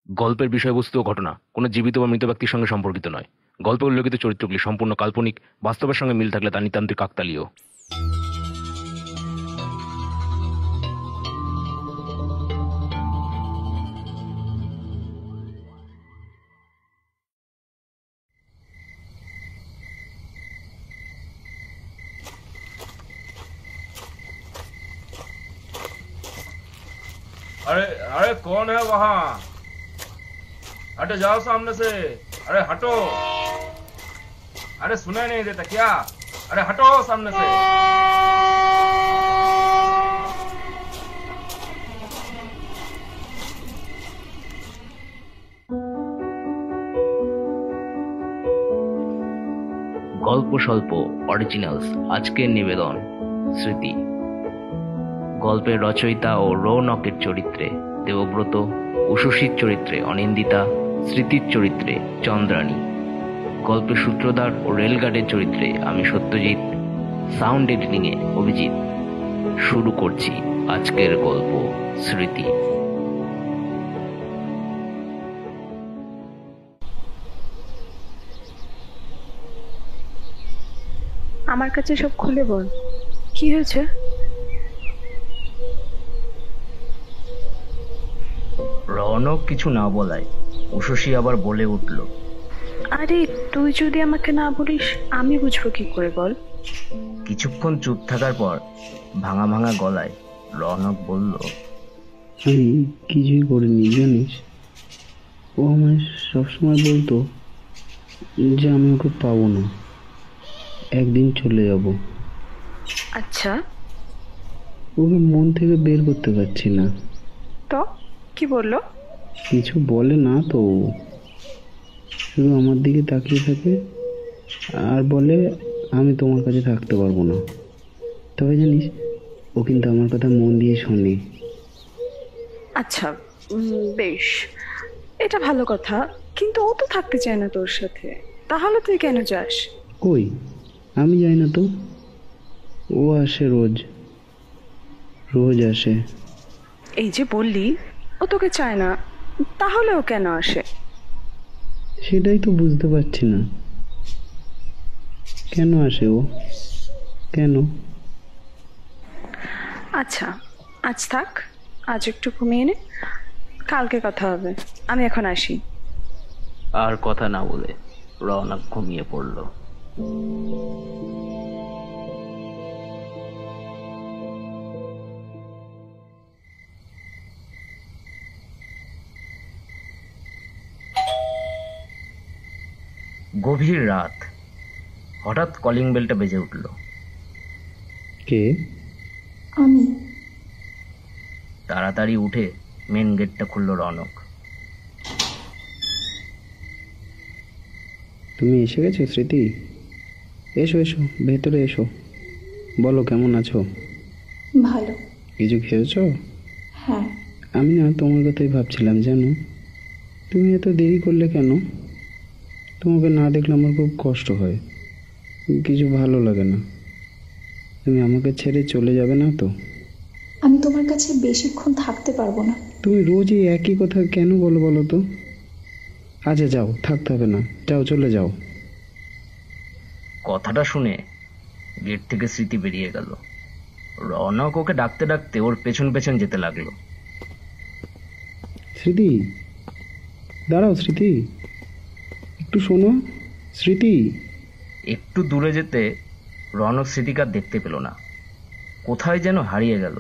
গল্পের বিষয়বস্তু ও ঘটনা কোনো জীবিত বা মৃত ব্যক্তির সঙ্গে সম্পর্কিত নয়। গল্পে উল্লেখিত চরিত্রগুলি সম্পূর্ণ কাল্পনিক, বাস্তবের সঙ্গে মিল থাকলে তা নিতান্তই কাকতালীয়। अरे अरे कौन है वहां? हटो जाओ सामने से। अरे हटो। अरे सुनाई नहीं देता क्या? अरे हटो सामने से। গল্প স্বল্প অরিজিনালস আজকের নিবেদন স্মৃতি। গল্পের রচয়িতা ও রৌনকের চরিত্রে দেবব্রত, উষসীর চরিত্রে অনিন্দিতা, স্মৃতির চরিত্রে চন্দ্রাণী, গল্পের সূত্রধার ও রেলগার্ডের চরিত্রে আমি সত্যজিৎ, সাউন্ড এডিটিংয়ে অভিজিৎ। শুরু করছি আজকের গল্প স্মৃতি। আমার কাছে সব খুলে বল, কি হয়েছে? রৌনক কিছু না বলায় উষসী আবার বলে উঠল, আরে তুই যদি আমাকে না বলিস আমি বুঝবো কি করে বল? কিছুক্ষণ চুপ থাকার পর ভাঙা ভাঙা গলায় রৌনক বলল, আমি কিছুই করিনি জানিস। ও আমায় সবসময় বলতো যে আমি ওকে পাবো না, একদিন চলে যাব। আচ্ছা, ওকে মন থেকে বের করতে পারছি না। তো কি বললো? কিছু বলে না তো, শুধু আমার দিকে তাকিয়ে থাকে আর বলে আমি তোমার কাছে থাকতে পারবো না। তবে জানিস, ও কিন্তু আমার কথা মন দিয়ে শোনে। আচ্ছা, বেশ, এটা ভালো কথা, কিন্তু ও তো থাকতে চায় না তোর সাথে, তাহলে তুই কেন যাস? কই, আমি যাই না তো। ও আসে রোজ, রোজ আসে। এই যে বললি ও তোকে চায় না, তাহলে ও কেন আসে? সেটাই তো বুঝতে পারছি না, কেন আসে ও, কেন? আচ্ছা, আজ থাক, আজ একটু ঘুমিয়ে নে, কালকে কথা হবে, আমি এখন আসি। আর কথা না বলে রৌনক ঘুমিয়ে পড়ল। গভীর রাত, হঠাৎ কলিং বেলটা বেজে উঠল। কে? আমি। তাড়াতাড়ি উঠে মেন গেটটা খুলল রৌনক। তুমি এসে গেছো স্মৃতি? এসো এসো, ভেতরে এসো, বলো কেমন আছো? ভালো। কিছু খেয়েছো? হ্যাঁ। আমি না তোমার কথাই ভাবছিলাম জানো। তুমি এত দেরি করলে কেন? তোমাকে না দেখলে আমার খুব কষ্ট হয়, কিছু ভালো লাগে না। তুমি আমাকে ছেড়ে চলে যাবে না তো? আমি তোমার কাছে বেশিক্ষণ থাকতে পারবো না। তুমি রোজই একই কথা কেন বলো বলো তো? আচ্ছা যাও, থাকতে হবে না, যাও চলে যাও। কথাটা শুনে গেট থেকে স্মৃতি বেরিয়ে গেল। রৌনক ওকে ডাকতে ডাকতে ওর পেছন পেছন যেতে লাগলো। স্মৃতি, দাঁড়াও স্মৃতি, একটু শোনো স্মৃতি। একটু দূরে যেতে রৌনক স্মৃতিকে আর দেখতে পেল না, কোথায় যেন হারিয়ে গেল।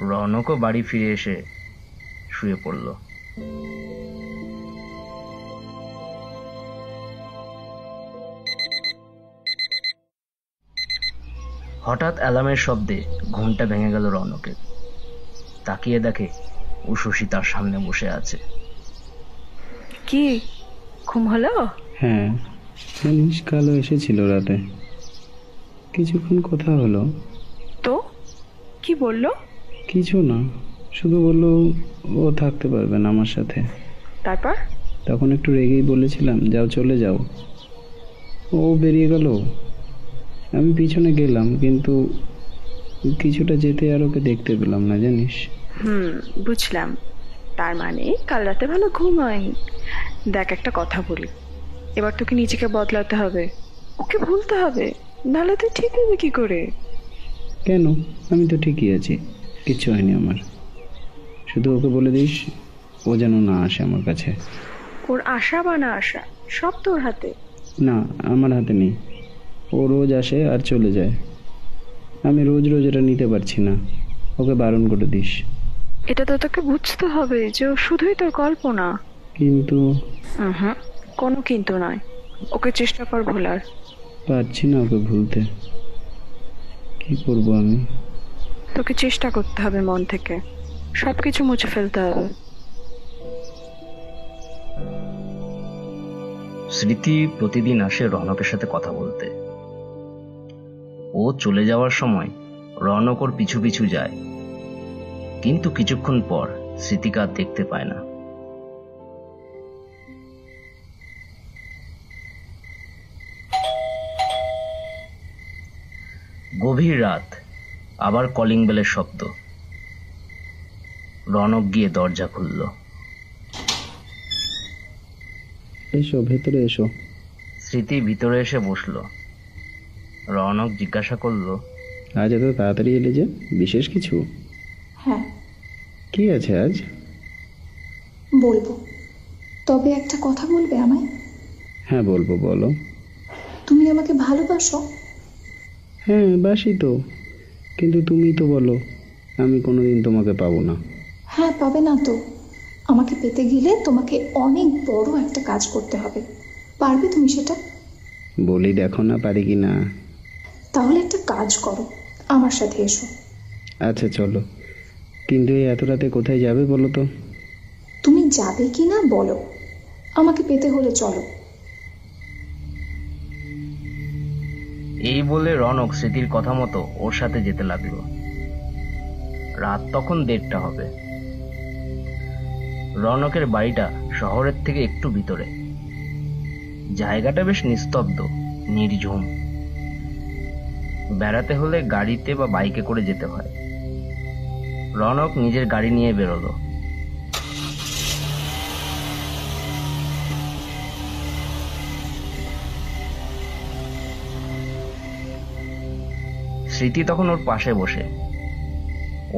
রৌনকও বাড়ি ফিরে এসে শুয়ে পড়ল। হঠাৎ অ্যালার্মের শব্দে ঘুমটা ভেঙে গেল রৌনকের। তাকিয়ে দেখে উষসী তার সামনে বসে আছে। কি ঘুম হলো? হ্যাঁ, জানিস কালো এসেছিল রাতে, কিছুক্ষণ কথা হলো। তো কি বললো? কিছু না, শুধু বললো ও থাকতে পারবে না আমার সাথে। তারপর? তখন একটু রেগেই বলেছিলাম যাও চলে যাও, ও বেরিয়ে গেল। আমি পিছনে গেলাম, কিন্তু কিছুটা যেতে আর ওকে দেখতে পেলাম না জানিস। বুঝলাম। তার মানে কাল রাতে ভালো ঘুম হয়নি। দেখ, একটা কথা বলি, এবার তোকে নিজেকে বদলাতে হবে, ওকে ভুলতে হবে, নাহলে তুই ঠিক হবে কি করে? কেন? আমি তো ঠিকই আছি, কিচ্ছু হয়নি আমার। শুধু ওকে বলে দিস ও যেন না আসে আমার কাছে। ওর আশা বা না আসা সব তোর হাতে। না, আমার হাতে নেই। ও রোজ আসে আর চলে যায়, আমি রোজ রোজ এটা নিতে পারছি না। ওকে বারণ করে দিস। এটা তো তোকে বুঝতে হবে যে ও শুধুই তোর কল্পনা। কিন্তু হুম, কোনো কিন্তু নয়, ওকে চেষ্টা কর ভোলার। পারছি না ওকে ভুলতে, কি করব আমি? তোকে চেষ্টা করতে হবে মন থেকে, সবকিছু মুছে ফেলতে হবে। স্মৃতি প্রতিদিন আসে রনকের সাথে কথা বলতে। ও চলে যাওয়ার সময় রনক ওর পিছু পিছু যায়, কিন্তু কিছুক্ষণ পর স্মৃতিকে আর দেখতে পায় না। গভীর রাত, আবার কলিং বেলের শব্দ। রনক গিয়ে দরজা খুলল। এসো, ভেতরে এসো। স্মৃতি ভিতরে এসে বসলো। রনক জিজ্ঞাসা করলো, আজ এত তাড়াতাড়ি এলে যে, বিশেষ কিছু? হ্যাঁ, কি আছে আজ? বলবো, তবে একটা কথা বলবে আমায়? হ্যাঁ বলবো, বলো। তুমি আমাকে ভালোবাসো? হ্যাঁ বাসি তো, কিন্তু তুমি তো বলো আমি কোনোদিন তোমাকে পাবো না। হ্যাঁ, পাবে না তো। আমাকে পেতে গেলে তোমাকে অনেক বড় একটা কাজ করতে হবে। পারবে তুমি সেটা? বলি দেখো না পারি কি না। তাহলে একটা কাজ করো, আমার সাথে এসো। আচ্ছা চলো, কিন্তু এই এত রাতে কোথায় যাবে বলো তো? তুমি যাবে কি না বলো, আমাকে পেতে হলে চলো। এই বলে রনক স্মৃতির কথা মতো ওর সাথে যেতে লাগলো। রাত তখন 1:30 হবে। রনকের বাড়িটা শহরের থেকে একটু ভিতরে। জায়গাটা বেশ নিস্তব্ধ, নির্ঝুম। বেড়াতে হলে গাড়িতে বা বাইকে করে যেতে হয়। রনক নিজের গাড়ি নিয়ে বেরোলো। স্মৃতি তখন ওর পাশে বসে।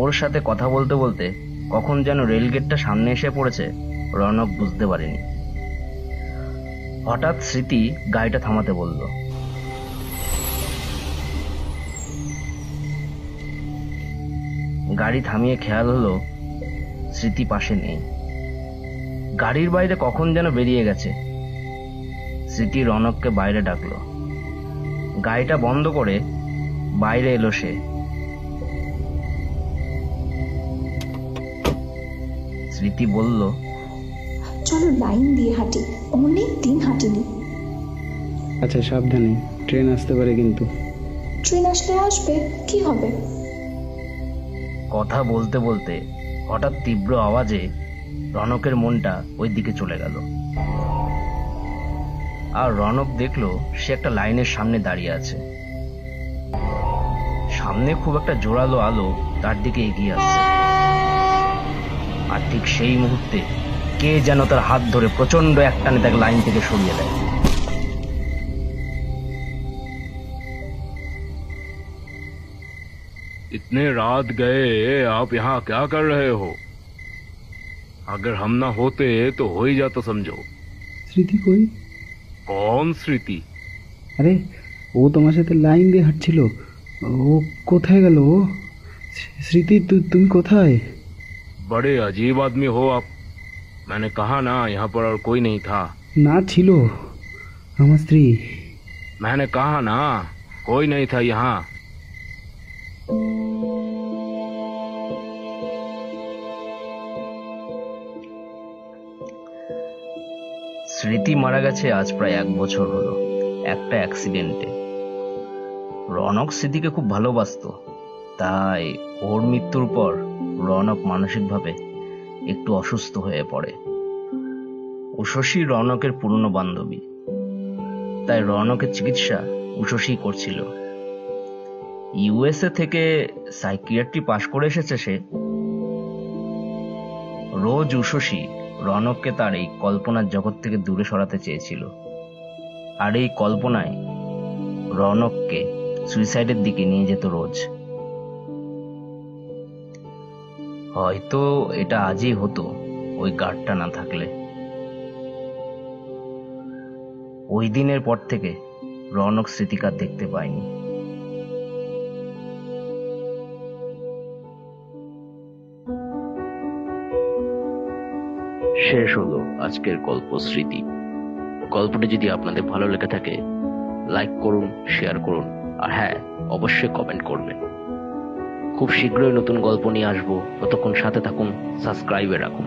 ওর সাথে কথা বলতে বলতে কখন যেন রেলগেটটা সামনে এসে পড়েছে রনক বুঝতে পারেনি। হঠাৎ স্মৃতি গাড়িটা থামাতে বলল। গাড়ি থামিয়ে খেয়াল হলো স্মৃতি পাশে নেই। গাড়ির বাইরে কখন যেন বেরিয়ে গেছে। স্মৃতি রনককে বাইরে ডাকলো। গাড়িটা বন্ধ করে বাইরে এলো সে। স্মৃতি বলল, চলো লাইন দিয়ে হাঁটি, অনেক দিন হাঁটিনি। আচ্ছা সাবধানে, ট্রেন আসতে পারে কিন্তু। ট্রেন আসলে আসবে, কি হবে? কথা বলতে বলতে হঠাৎ তীব্র আওয়াজে রনকের মনটা ওই দিকে চলে গেল। আর রনক দেখলো সে একটা লাইনের সামনে দাঁড়িয়ে আছে। সামনে খুব একটা জোরালো আলো তার দিকে এগিয়ে আসছে। আর ঠিক সেই মুহূর্তে কে যেন তার হাত ধরে প্রচন্ড একটানে তাকে লাইন থেকে সরিয়ে দেয়। इतने रात गए आप यहाँ क्या कर रहे हो? अगर हम ना होते तो हो ही जाता समझो। স্মৃতি কই? कौन स्मृति? আরে ও তোমার সাথে লাইন দিয়ে হাঁটছিল, ও কোথায় গেল? ও স্মৃতি, তুমি কোথায়? बड़े अजीब आदमी हो आप। मैंने कहा ना यहाँ पर और कोई नहीं था। না ছিল, আমার স্ত্রী। मैंने कहा ना कोई नहीं था यहाँ। স্মৃতি মারা গেছে আজ প্রায় 1 বছর হলো, একটা অ্যাক্সিডেন্টে। রনক স্মৃতিকে খুব ভালোবাসতো, তাই ওর মৃত্যুর পর রনক মানসিকভাবে একটু অসুস্থ হয়ে পড়ে। উষসী রনকের পুরনো বান্ধবী, তাই রনকের চিকিৎসা উষসী করছিল। ইউএসএ থেকে সাইকিয়াট্রি পাশ করে এসেছে সে। রোজ উষসী রনককে তার এই কল্পনার জগৎ থেকে দূরে সরাতে চেয়েছিল, আর এই কল্পনায় রনককে সুইসাইডের দিকে নিয়ে যেত রোজ। হয়তো এটা আজই হতো ওই গার্ডটা না থাকলে। ওই দিনের পর থেকে রনক স্মৃতিকা দেখতে পায়নি। শেষ হলো আজকের গল্প স্মৃতি। গল্পটি যদি আপনাদের ভালো লেগে থাকে লাইক করুন, শেয়ার করুন, আর হ্যাঁ, অবশ্যই কমেন্ট করবেন। খুব শীঘ্রই নতুন গল্প নিয়ে আসবো, ততক্ষণ সাথে থাকুন, সাবস্ক্রাইবে রাখুন।